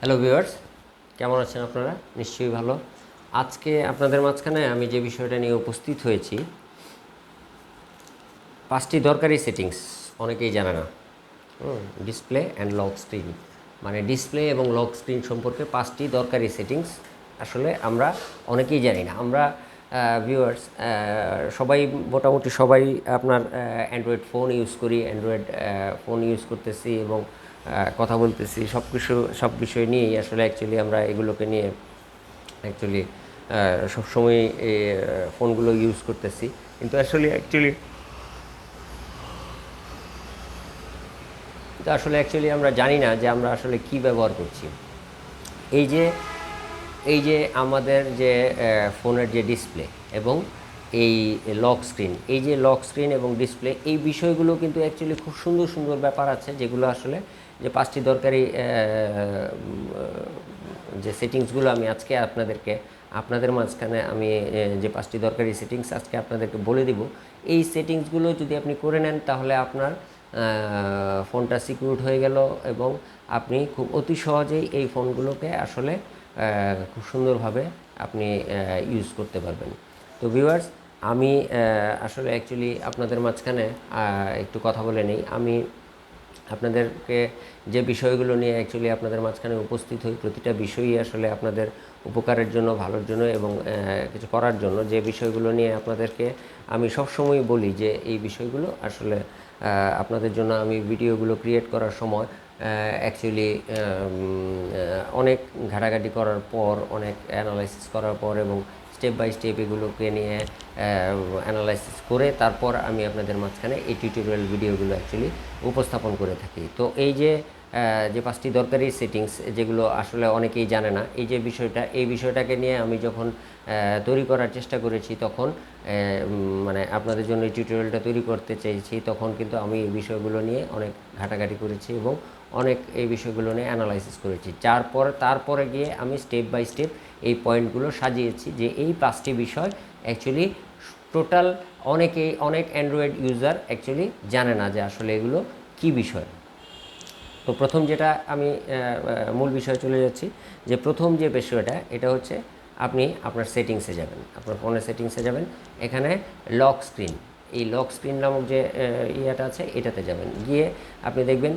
Hello viewers, কেমন আছেন আপনারা? নিশ্চয়ই ভালো। আজকে আপনাদের মাঝখানে আমি যে বিষয়টা নিয়ে উপস্থিত হয়েছি, 5টি দরকারি সেটিংস অনেকেই জানে না। ডিসপ্লে অ্যান্ড লক স্ক্রিন, মানে ডিসপ্লে এবং লক স্ক্রিন সম্পর্কে 5টি দরকারি সেটিংস আসলে আমরা অনেকেই জানি না। আমরা ভিউয়ার্স সবাই, মোটামুটি সবাই আপনার অ্যান্ড্রয়েড ফোন ইউজ করি, অ্যান্ড্রয়েড ফোন ইউজ করতেছি এবং কথা বলতেছি, সব বিষয় নিয়েই আসলে অ্যাকচুয়ালি আমরা এগুলোকে নিয়ে অ্যাকচুয়ালি সবসময় ফোনগুলো ইউজ করতেছি। কিন্তু আসলে আমরা জানি না যে আমরা আসলে কি ব্যবহার করছি। এই যে এই যে আমাদের যে ফোনের যে ডিসপ্লে এবং এই লক স্ক্রিন, এই যে লক স্ক্রিন এবং ডিসপ্লে, এই বিষয়গুলো কিন্তু অ্যাকচুয়ালি খুব সুন্দর সুন্দর ব্যাপার আছে, যেগুলো আসলে যে 5টি দরকারি যে সেটিংসগুলো আমি আজকে আপনাদের মাঝখানে আমি যে 5টি দরকারি সেটিংস আজকে আপনাদেরকে বলে দিব, এই সেটিংসগুলো যদি আপনি করে নেন তাহলে আপনার ফোনটা সিকিউরড হয়ে গেল এবং আপনি খুব অতি সহজেই এই ফোনগুলোকে আসলে খুব সুন্দরভাবে আপনি ইউজ করতে পারবেন। তো ভিউয়ার্স, আমি আসলে অ্যাকচুয়ালি আপনাদের মাঝখানে একটু কথা বলে নিই। আমি আপনাদেরকে যে বিষয়গুলো নিয়ে অ্যাকচুয়ালি আপনাদের মাঝখানে উপস্থিত হই, প্রতিটা বিষয়ই আসলে আপনাদের উপকারের জন্য, ভালোর জন্য এবং কিছু করার জন্য। যে বিষয়গুলো নিয়ে আপনাদেরকে আমি সবসময় বলি যে এই বিষয়গুলো আসলে আপনাদের জন্য আমি ভিডিওগুলো ক্রিয়েট করার সময় অ্যাকচুয়ালি অনেক ঘাটাঘাটি করার পর, অনেক অ্যানালাইসিস করার পর এবং স্টেপ বাই স্টেপ এগুলোকে নিয়ে অ্যানালাইসিস করে তারপর আমি আপনাদের মাঝখানে এই টিউটোরিয়াল ভিডিওগুলো অ্যাকচুয়ালি উপস্থাপন করে থাকি। তো এই যে 5টি দরকারি সেটিংস, যেগুলো আসলে অনেকেই জানে না, এই বিষয়টাকে নিয়ে আমি যখন তৈরি করার চেষ্টা করেছি, তখন মানে আপনাদের জন্য এই টিউটোরিয়ালটা তৈরি করতে চেয়েছি, তখন কিন্তু আমি এই বিষয়গুলো নিয়ে অনেক ঘাটাঘাটি করেছি এবং অনেক এই বিষয়গুলো নিয়ে অ্যানালাইসিস করেছি। তারপরে গিয়ে আমি স্টেপ বাই স্টেপ এই পয়েন্টগুলো সাজিয়েছি যে এই 5টি বিষয় অ্যাকচুয়ালি টোটাল অনেক অ্যান্ড্রয়েড ইউজার অ্যাকচুয়ালি জানে না যে আসলে এগুলো কী বিষয়। তো প্রথম যেটা আমি মূল বিষয়ে চলে যাচ্ছি, যে প্রথম যে বিষয়টা, এটা হচ্ছে আপনি আপনার সেটিংসে যাবেন, আপনার ফোনের সেটিংসে যাবেন। এখানে লক স্ক্রিন, এই লক স্ক্রিন নামক যে ইয়েটা আছে, এটাতে যাবেন। গিয়ে আপনি দেখবেন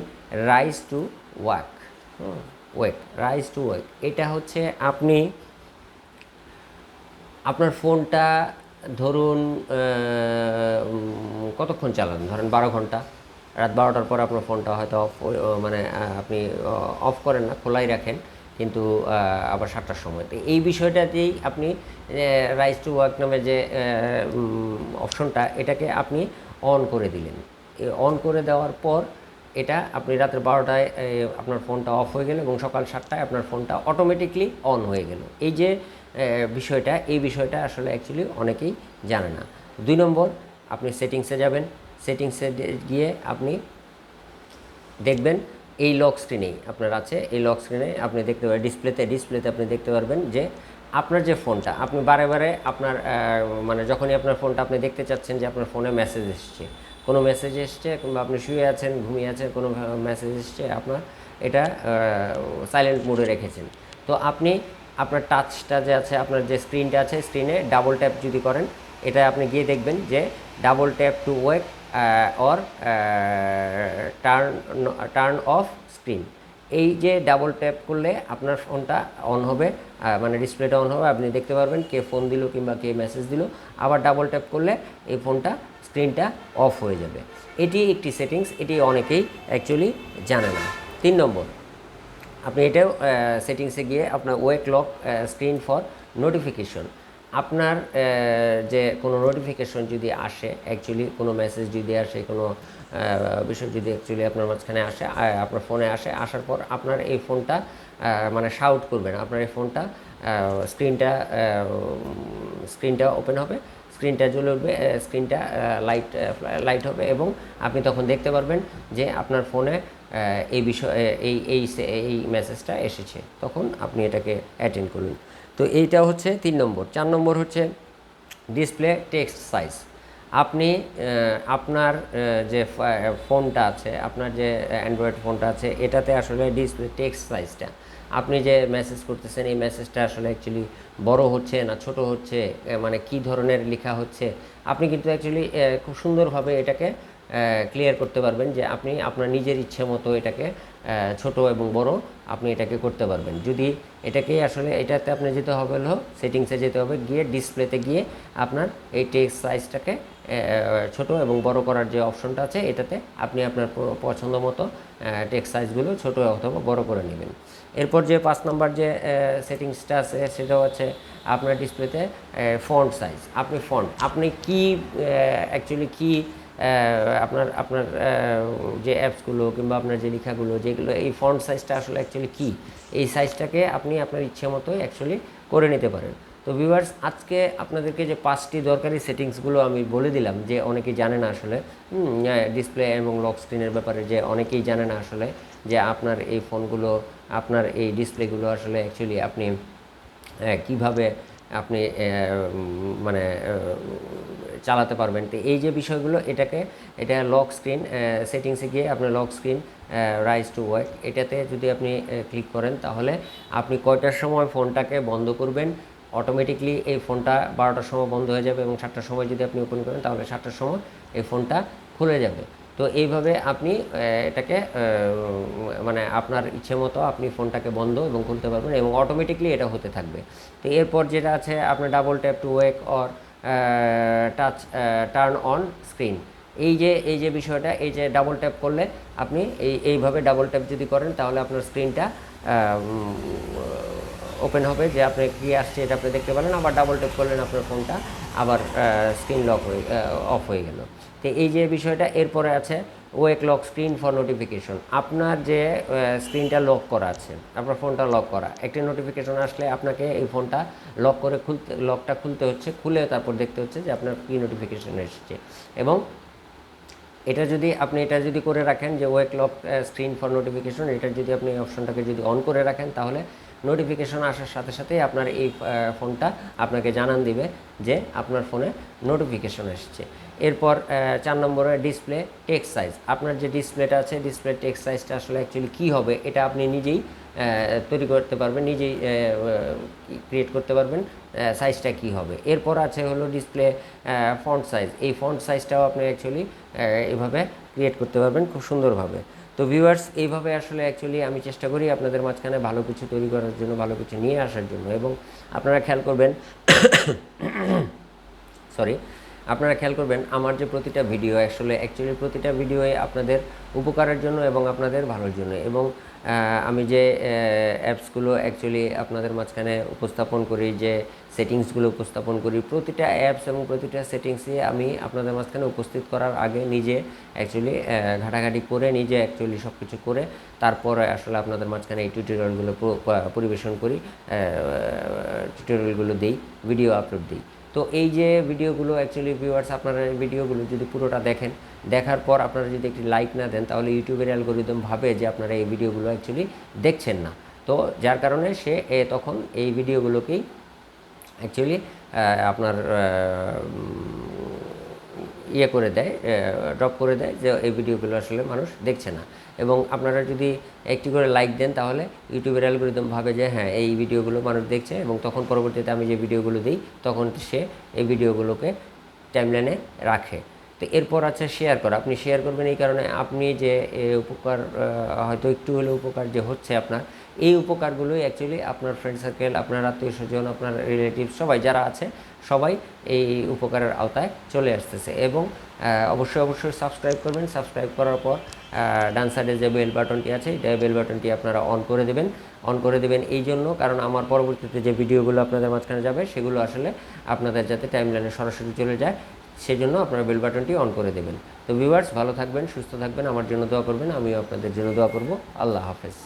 rise to walk rise to ওয়েক। এটা হচ্ছে আপনি আপনার ফোনটা ধরুন কতক্ষণ চালান, ধরেন 12 ঘন্টা, রাত 12টার পর আপনার ফোনটা হয়তো অফ, মানে আপনি অফ করেন না, খোলাই রাখেন, কিন্তু আবার 7টার সময়। তো এই বিষয়টাতেই আপনি রাইজ টু ওয়ার্ক নামে যে অপশনটা, এটাকে আপনি অন করে দিলেন। অন করে দেওয়ার পর এটা আপনি রাতের 12টায় আপনার ফোনটা অফ হয়ে গেল এবং সকাল 7টায় আপনার ফোনটা অটোমেটিকলি অন হয়ে গেল। এই যে এই বিষয়টা আসলে অ্যাকচুয়ালি অনেকেই জানে না। 2 নম্বর, আপনি সেটিংসে যাবেন। সেটিংসে গিয়ে আপনি দেখবেন এই লক স্ক্রিনেই আপনার আছে, এই লক স্ক্রিনে আপনি দেখতে পাবেন ডিসপ্লেতে আপনি দেখতে পারবেন যে আপনার যে ফোনটা, আপনি বারে বারে আপনার মানে যখনই আপনার ফোনটা আপনি দেখতে চাচ্ছেন যে আপনার ফোনে মেসেজ এসছে, কোনো মেসেজ এসছে, কিংবা আপনি শুয়ে আছেন, ঘুমিয়ে আছেন, কোনো মেসেজ এসছে, আপনার এটা সাইলেন্ট মোডে রেখেছেন। তো আপনি আপনার টাচটা যে আছে, আপনার যে স্ক্রিনটা আছে, স্ক্রিনে ডাবল ট্যাপ যদি করেন, এটা আপনি গিয়ে দেখবেন যে double tap two ওয়েক or turn off screen. এই যে ডাবল ট্যাপ করলে আপনার ফোনটা অন হবে, মানে ডিসপ্লেটা অন হবে, আপনি দেখতে পারবেন কে ফোন দিল কিংবা কে মেসেজ দিল। আবার ডাবল ট্যাপ করলে এই স্ক্রিনটা অফ হয়ে যাবে। এটি একটি সেটিংস, এটি অনেকেই অ্যাকচুয়ালি জানে না। 3 নম্বর, আপনি এটাও সেটিংসে গিয়ে আপনার ওয়েক লক স্ক্রিন ফর নোটিফিকেশন, আপনার যে কোনো নোটিফিকেশন যদি আসে, অ্যাকচুয়ালি কোনো মেসেজ যদি আসে, কোনো বিষয় যদি অ্যাকচুয়ালি আপনার মাঝখানে আসে, আপনার ফোনে আসার পর আপনার এই ফোনটা মানে শাউট করবেন, আপনার এই ফোনটা স্ক্রিনটা ওপেন হবে, স্ক্রিনটা জ্বলে উঠবে, স্ক্রিনটা লাইট হবে এবং আপনি তখন দেখতে পারবেন যে আপনার ফোনে এই বিষয়ে এই মেসেজটা এসেছে। তখন আপনি এটাকে অ্যাটেন্ড করুন। তো এইটা হচ্ছে 3 নম্বর। 4 নম্বর হচ্ছে ডিসপ্লে টেক্সট সাইজ। আপনি আপনার যে ফোনটা আছে, আপনার যে অ্যান্ড্রয়েড ফোনটা আছে, এটাতে আসলে ডিসপ্লে টেক্সট সাইজটা, আপনি যে মেসেজ করতেছেন এই মেসেজটা আসলে অ্যাকচুয়ালি বড় হচ্ছে না ছোট হচ্ছে, মানে কি ধরনের লেখা হচ্ছে, আপনি কিন্তু অ্যাকচুয়ালি খুব সুন্দরভাবে এটাকে ক্লিয়ার করতে পারবেন যে আপনি আপনার নিজের ইচ্ছে মতো এটাকে ছোট এবং বড় আপনি এটাকে করতে পারবেন। যদি এটাকে আসলে এটাতে আপনি যেতে হবে হলো সেটিংসে যেতে হবে, গিয়ে ডিসপ্লেতে গিয়ে আপনার এই টেক্সট সাইজটাকে ছোট এবং বড় করার যে অপশনটা আছে এটাতে আপনি আপনার পছন্দ মতো টেক্সট সাইজগুলো ছোট অথবা বড় করে নেবেন। এরপর যে 5 নম্বর যে সেটিংসটা আছে সেটা হচ্ছে আপনার ডিসপ্লেতে ফন্ট সাইজ। আপনি কি অ্যাকচুয়ালি কি আপনার আপনার যে অ্যাপসগুলো কিংবা আপনার যে লেখাগুলো যেগুলো এই ফন্ট সাইজটা আসলে অ্যাকচুয়ালি কী, এই সাইজটাকে আপনি আপনার ইচ্ছে মতোই অ্যাকচুয়ালি করে নিতে পারেন। তো ভিউয়ার্স, আজকে আপনাদেরকে যে 5টি দরকারি সেটিংসগুলো আমি বলে দিলাম, যে অনেকেই জানে না আসলে ডিসপ্লে এবং লক স্ক্রিনের ব্যাপারে, যে অনেকেই জানে না আসলে যে আপনার এই ফোনগুলো, আপনার এই ডিসপ্লেগুলো আসলে অ্যাকচুয়ালি আপনি কিভাবে আপনি মানে চালাতে পারবেন। তো এই যে বিষয়গুলো এটা লক স্ক্রিন সেটিংসে গিয়ে আপনার লক স্ক্রিন রাইজ টু ওয়েক এটাতে যদি আপনি ক্লিক করেন, তাহলে আপনি কয়টার সময় ফোনটাকে বন্ধ করবেন, অটোমেটিকলি এই ফোনটা 12টার সময় বন্ধ হয়ে যাবে, এবং 7টার সময় যদি আপনি ওপেন করেন তাহলে 7টার সময় এই ফোনটা খুলে যাবে। তো এইভাবে আপনি এটাকে মানে আপনার ইচ্ছে মতো আপনি ফোনটাকে বন্ধ এবং খুলতে পারবেন, এবং অটোমেটিকলি এটা হতে থাকবে। তো এরপর যেটা আছে আপনার double tap two ওয়েক or touch turn on screen, এই যে বিষয়টা, এই যে ডাবল ট্যাপ করলে আপনি এইভাবে ডাবল ট্যাপ যদি করেন তাহলে আপনার স্ক্রিনটা ওপেন হবে, যে আপনি কী আসছে এটা আপনি দেখতে পারেন। আবার ডাবল ট্যাপ করলেন আপনার ফোনটা আবার স্ক্রিন লক হয়ে অফ হয়ে গেল। তো এই যে বিষয়টা, এরপরে আছে ওয়েক লক স্ক্রিন ফর নোটিফিকেশন। আপনার যে স্ক্রিনটা লক করা আছে, আপনার ফোনটা লক করা, একটি নোটিফিকেশন আসলে আপনাকে এই ফোনটা লক করে লকটা খুলতে হচ্ছে, খুলে তারপর দেখতে হচ্ছে যে আপনার কী নোটিফিকেশন এসেছে। এবং এটা যদি করে রাখেন যে ওয়েক লক স্ক্রিন ফর নোটিফিকেশন, এটা যদি আপনি এই অপশনটাকে যদি অন করে রাখেন, তাহলে নোটিফিকেশন আসার সাথে সাথেই আপনার এই ফোনটা আপনাকে জানান দিবে যে আপনার ফোনে নোটিফিকেশন এসেছে। এরপর 4 নম্বরে ডিসপ্লে টেক্সট সাইজ। আপনার যে ডিসপ্লেটা আছে, ডিসপ্লে টেক্সট সাইজটা আসলে অ্যাকচুয়ালি কী হবে এটা আপনি নিজেই তৈরি করতে পারবেন, নিজেই ক্রিয়েট করতে পারবেন সাইজটা কী হবে। এরপর আছে হলো ডিসপ্লে ফন্ট সাইজ। এই ফন্ট সাইজটাও আপনি অ্যাকচুয়ালি এভাবে ক্রিয়েট করতে পারবেন খুব সুন্দরভাবে। তো ভিউয়ার্স, এইভাবে আসলে অ্যাকচুয়ালি আমি চেষ্টা করি আপনাদের মাঝখানে ভালো কিছু তৈরি করার জন্য, ভালো কিছু নিয়ে আসার জন্য। এবং আপনারা খেয়াল করবেন আপনারা খেয়াল করবেন আমার যে প্রতিটা ভিডিও অ্যাকচুয়ালি প্রতিটা ভিডিওই আপনাদের উপকারের জন্য এবং আপনাদের ভালোর জন্য। এবং আমি যে অ্যাপসগুলো অ্যাকচুয়ালি আপনাদের মাঝখানে উপস্থাপন করি, যে সেটিংসগুলো উপস্থাপন করি, প্রতিটা অ্যাপস এবং প্রতিটা সেটিংসই আমি আপনাদের মাঝখানে উপস্থিত করার আগে নিজে অ্যাকচুয়ালি ঘাটাঘাটি করে, নিজে অ্যাকচুয়ালি সব কিছু করে তারপরে আসলে আপনাদের মাঝখানে এই টিউটোরিয়ালগুলো পরিবেশন করি, টিউটোরিয়ালগুলো দিই, ভিডিও আপলোড দিই। তো এই যে ভিডিওগুলো অ্যাকচুয়ালি ভিউয়ার্স, আপনারা এই ভিডিওগুলো যদি পুরোটা দেখেন, দেখার পর আপনারা যদি একটি লাইক না দেন, তাহলে ইউটিউবের অ্যালগোরিদম ভাবে যে আপনারা এই ভিডিওগুলো অ্যাকচুয়ালি দেখছেন না। তো যার কারণে সে তখন এই ভিডিওগুলোকেই অ্যাকচুয়ালি আপনার ইয়ে করে দেয়, ড্রপ করে দেয়, যে এই ভিডিওগুলো আসলে মানুষ দেখছে না। এবং আপনারা যদি একটি করে লাইক দেন, তাহলে ইউটিউবের অ্যালগোরিদম ভাবে যে হ্যাঁ, এই ভিডিওগুলো মানুষ দেখছে, এবং তখন পরবর্তীতে আমি যে ভিডিওগুলো দিই তখন সে এই ভিডিওগুলোকে টাইমলাইনে রাখে। তো এরপর আছে শেয়ার করা। আপনি শেয়ার করবেন এই কারণে, আপনি যে উপকার হয়তো একটু হলেও উপকার যে হচ্ছে আপনার, এই উপকারগুলোই অ্যাকচুয়ালি আপনার ফ্রেন্ড সার্কেল, আপনার আত্মীয় স্বজন, আপনার রিলেটিভ সবাই যারা আছে সবাই এই উপকারের আওতায় চলে আসতেছে। এবং অবশ্যই সাবস্ক্রাইব করবেন। সাবস্ক্রাইব করার পর ডান সাইডে যে বেল বাটনটি আছে, এই বেল বাটনটি আপনারা অন করে দেবেন এই জন্য, কারণ আমার পরবর্তীতে যে ভিডিওগুলো আপনাদের মাঝখানে যাবে সেগুলো আসলে আপনাদের যাতে টাইমলাইনে সরাসরি চলে যায়, সেজন্য আপনারা বেল বাটনটি অন করে দেবেন। তো ভিউয়ার্স, ভালো থাকবেন, সুস্থ থাকবেন, আমার জন্য দোয়া করবেন, আমিও আপনাদের জন্য দোয়া করব। আল্লাহ হাফেজ।